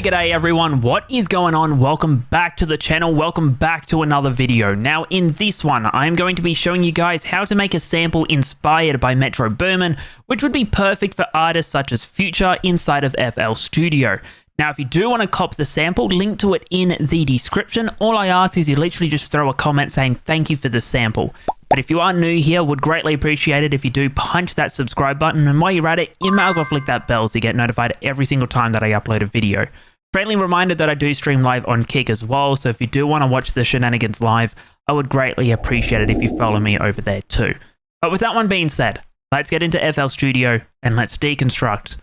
G'day everyone, what is going on? Welcome back to the channel, welcome back to another video. Now in this one, I'm going to be showing you guys how to make a sample inspired by Metro Boomin, which would be perfect for artists such as Future inside of FL Studio. Now if you do want to cop the sample, link to it in the description. All I ask is you literally just throw a comment saying thank you for the sample. But if you are new here, would greatly appreciate it if you do punch that subscribe button, and while you're at it, you might as well flick that bell so you get notified every single time that I upload a video. Friendly reminder that I do stream live on Kick as well, so if you do want to watch the shenanigans live, I would greatly appreciate it if you follow me over there too. But with that one being said, let's get into FL Studio and let's deconstruct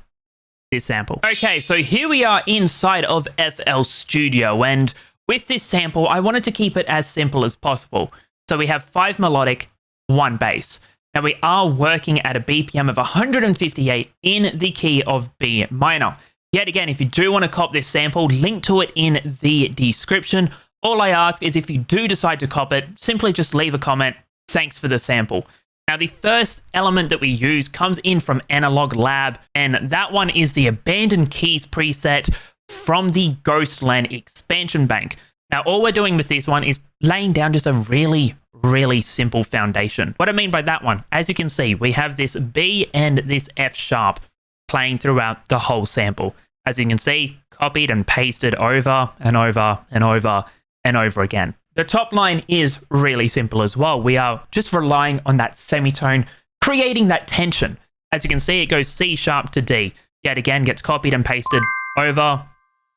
this sample. Okay, so here we are inside of FL Studio, and with this sample, I wanted to keep it as simple as possible. So we have 5 melodic, 1 bass. Now we are working at a BPM of 158 in the key of B minor. Yet again, if you do want to cop this sample, link to it in the description. All I ask is if you do decide to cop it, simply just leave a comment. Thanks for the sample. Now the first element that we use comes in from Analog Lab, and that one is the Abandoned Keys preset from the Ghostland expansion bank. Now, all we're doing with this one is laying down just a really simple foundation. What I mean by that one, as you can see, we have this B and this F sharp playing throughout the whole sample. As you can see, copied and pasted over and over and over and over again. The top line is really simple as well. We are just relying on that semitone, creating that tension. As you can see, it goes C sharp to D. Yet again, gets copied and pasted over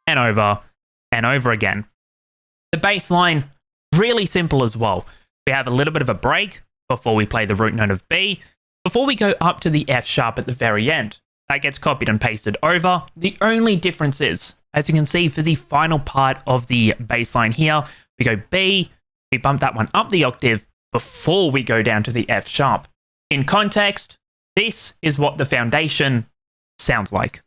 and over and over again. The bass line, really simple as well. We have a little bit of a break before we play the root note of B, before we go up to the F sharp at the very end. That gets copied and pasted over. The only difference is, as you can see, for the final part of the bass line here, we go B, we bump that one up the octave before we go down to the F sharp. In context, this is what the foundation sounds like.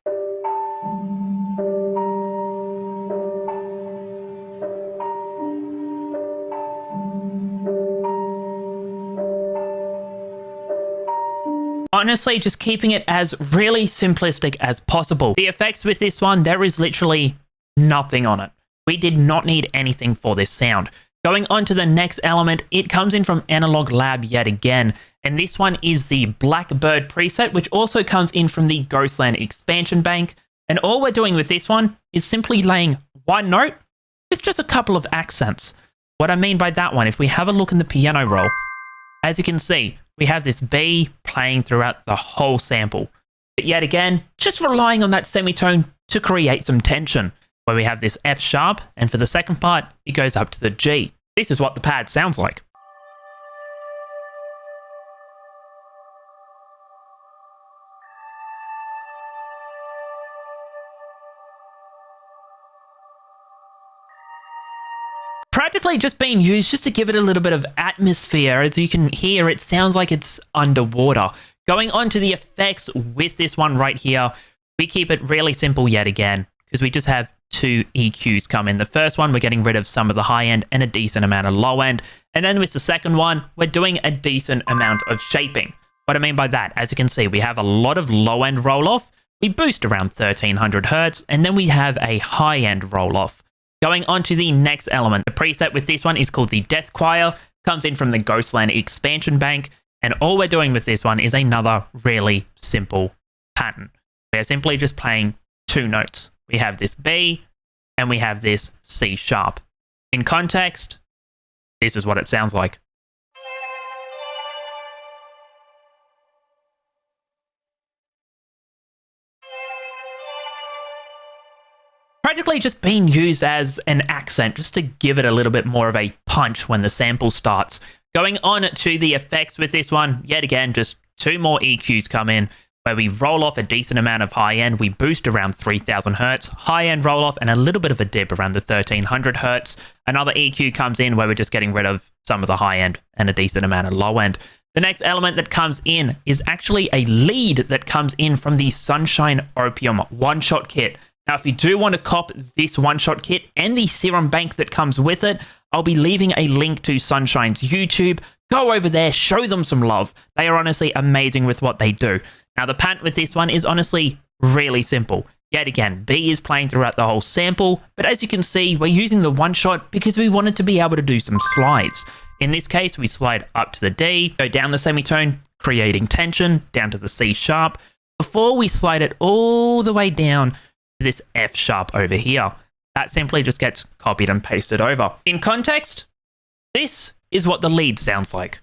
Honestly, just keeping it as really simplistic as possible. The effects with this one, there is literally nothing on it. We did not need anything for this sound. Going on to the next element, it comes in from Analog Lab yet again, and this one is the Blackbird preset, which also comes in from the Ghostland expansion bank. And all we're doing with this one is simply laying one note with just a couple of accents. What I mean by that one, if we have a look in the piano roll, as you can see, we have this B playing throughout the whole sample. But yet again, just relying on that semitone to create some tension, where we have this F sharp, and for the second part, it goes up to the G. This is what the pad sounds like. Practically just being used just to give it a little bit of atmosphere. As you can hear, it sounds like it's underwater. Going on to the effects with this one right here, we keep it really simple yet again, because we just have 2 EQs come in. The first one, we're getting rid of some of the high end and a decent amount of low end. And then with the second one, we're doing a decent amount of shaping. What I mean by that, as you can see, we have a lot of low end roll off. We boost around 1300 hertz, and then we have a high end roll off. Going on to the next element, the preset with this one is called the Death Choir, comes in from the Ghostland expansion bank, and all we're doing with this one is another really simple pattern. We're simply just playing 2 notes. We have this B, and we have this C sharp. In context, this is what it sounds like. Practically just being used as an accent, just to give it a little bit more of a punch when the sample starts. Going on to the effects with this one, yet again, just 2 more EQs come in, where we roll off a decent amount of high end, we boost around 3000 hertz, high end roll off, and a little bit of a dip around the 1300 hertz. Another EQ comes in where we're just getting rid of some of the high end and a decent amount of low end. The next element that comes in is actually a lead that comes in from the Sunshine Opium one-shot kit. Now, if you do want to cop this one-shot kit and the serum bank that comes with it, I'll be leaving a link to Sunshine's YouTube. Go over there, show them some love. They are honestly amazing with what they do. Now, the pattern with this one is honestly really simple. Yet again, B is playing throughout the whole sample, but as you can see, we're using the one shot because we wanted to be able to do some slides. In this case, we slide up to the D, go down the semitone, creating tension, down to the C sharp, before we slide it all the way down to this F sharp over here. That simply just gets copied and pasted over. In context, this is what the lead sounds like.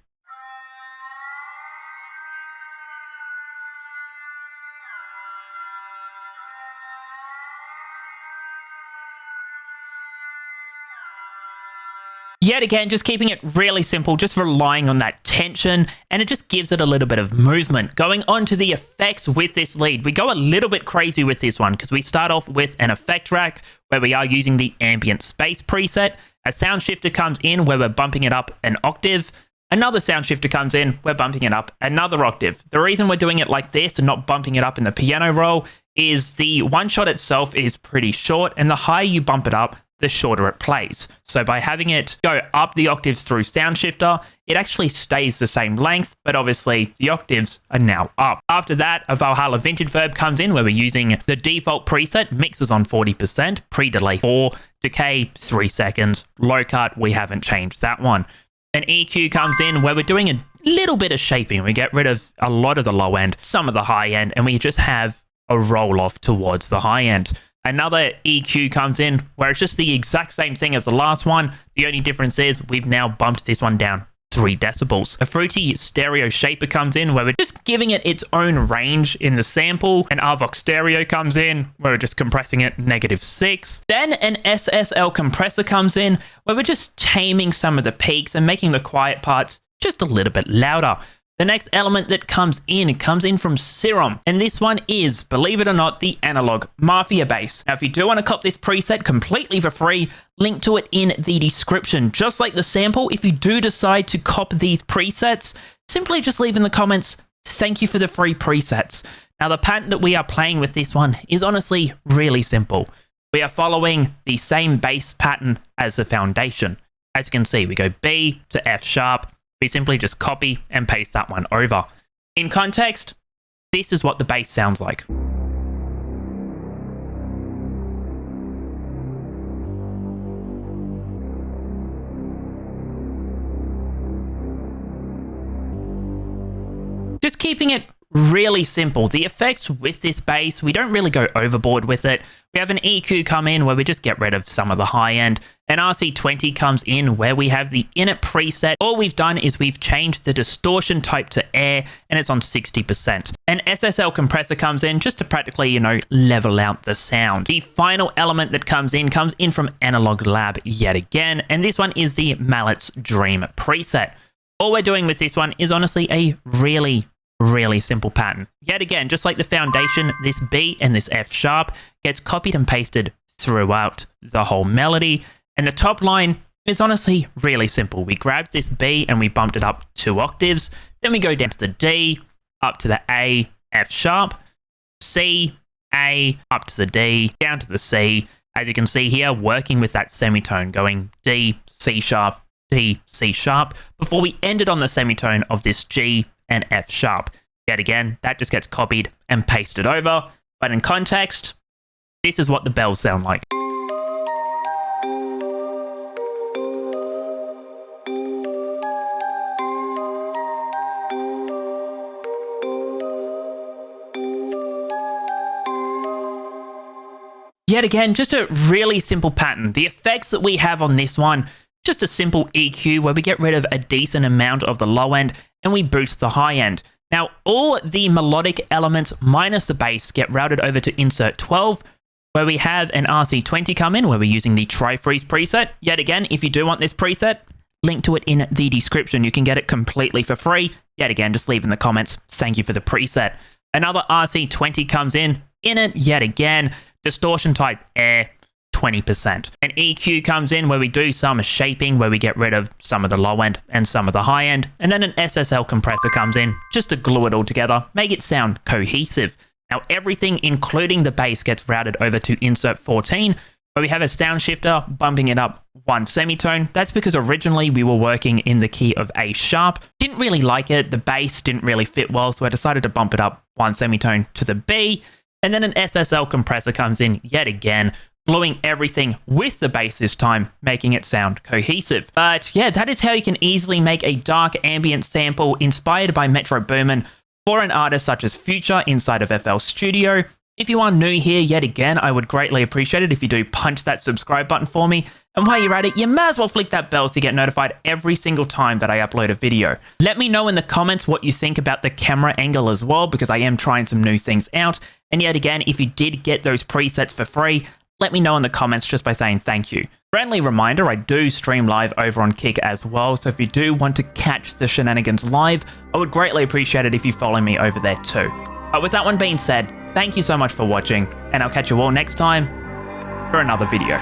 Yet again, just keeping it really simple, just relying on that tension, and it just gives it a little bit of movement. Going on to the effects with this lead, we go a little bit crazy with this one because we start off with an effect rack where we are using the ambient space preset. A sound shifter comes in where we're bumping it up an octave. Another sound shifter comes in, we're bumping it up another octave. The reason we're doing it like this and not bumping it up in the piano roll is the one shot itself is pretty short, and the higher you bump it up, the shorter it plays. So by having it go up the octaves through sound shifter, it actually stays the same length, but obviously the octaves are now up. After that, a Valhalla vintage verb comes in where we're using the default preset, mixes on 40%, pre-delay 4, decay 3 seconds, low cut, we haven't changed that one. An EQ comes in where we're doing a little bit of shaping. We get rid of a lot of the low end, some of the high end, and we just have a roll off towards the high end. Another EQ comes in where it's just the exact same thing as the last one. The only difference is we've now bumped this one down 3 decibels. A fruity stereo shaper comes in where we're just giving it its own range in the sample. An Arvox stereo comes in where we're just compressing it -6. Then an SSL compressor comes in where we're just taming some of the peaks and making the quiet parts just a little bit louder. The next element that comes in from Serum, and this one is, believe it or not, the analog Mafia bass. Now, if you do want to cop this preset completely for free, link to it in the description. Just like the sample, if you do decide to cop these presets, simply just leave in the comments, thank you for the free presets. Now, the pattern that we are playing with this one is honestly really simple. We are following the same bass pattern as the foundation. As you can see, we go B to F sharp. We simply just copy and paste that one over. In context, this is what the bass sounds like. Just keeping it really simple. The effects with this bass, we don't really go overboard with it. We have an EQ come in where we just get rid of some of the high end. An RC20 comes in where we have the init preset. All we've done is we've changed the distortion type to air, and it's on 60%. An SSL compressor comes in just to practically, level out the sound. The final element that comes in from Analog Lab yet again, and this one is the Mallet's Dream preset. All we're doing with this one is honestly a really simple pattern. Yet again, just like the foundation, this B and this F sharp gets copied and pasted throughout the whole melody. And the top line is honestly really simple. We grabbed this B and we bumped it up 2 octaves. Then we go down to the D, up to the A, F sharp, C, A, up to the D, down to the C. As you can see here, working with that semitone, going D, C sharp, D, C sharp, before we ended on the semitone of this G and F sharp. Yet again, that just gets copied and pasted over. But in context, this is what the bells sound like. Yet again, just a really simple pattern. The effects that we have on this one, just a simple EQ where we get rid of a decent amount of the low end and we boost the high end. Now, all the melodic elements minus the bass get routed over to insert 12, where we have an RC20 come in, where we're using the Tri-Freeze preset. Yet again, if you do want this preset, link to it in the description. You can get it completely for free. Yet again, just leave in the comments, thank you for the preset. Another RC20 comes in it, yet again, distortion type air, 20%. An EQ comes in where we do some shaping, where we get rid of some of the low end and some of the high end. And then an SSL compressor comes in just to glue it all together, make it sound cohesive. Now everything, including the bass, gets routed over to insert 14, where we have a sound shifter bumping it up 1 semitone. That's because originally we were working in the key of A sharp. Didn't really like it. The bass didn't really fit well, so I decided to bump it up 1 semitone to the B. And then an SSL compressor comes in yet again, gluing everything with the bass this time, making it sound cohesive. But yeah, that is how you can easily make a dark ambient sample inspired by Metro Boomin for an artist such as Future inside of FL Studio. If you are new here yet again, I would greatly appreciate it if you do punch that subscribe button for me. And while you're at it, you may as well flick that bell so you get notified every single time that I upload a video. Let me know in the comments what you think about the camera angle as well, because I am trying some new things out. And yet again, if you did get those presets for free, let me know in the comments just by saying thank you. Friendly reminder, I do stream live over on Kick as well, so if you do want to catch the shenanigans live, I would greatly appreciate it if you follow me over there too. But with that one being said, thank you so much for watching, and I'll catch you all next time for another video.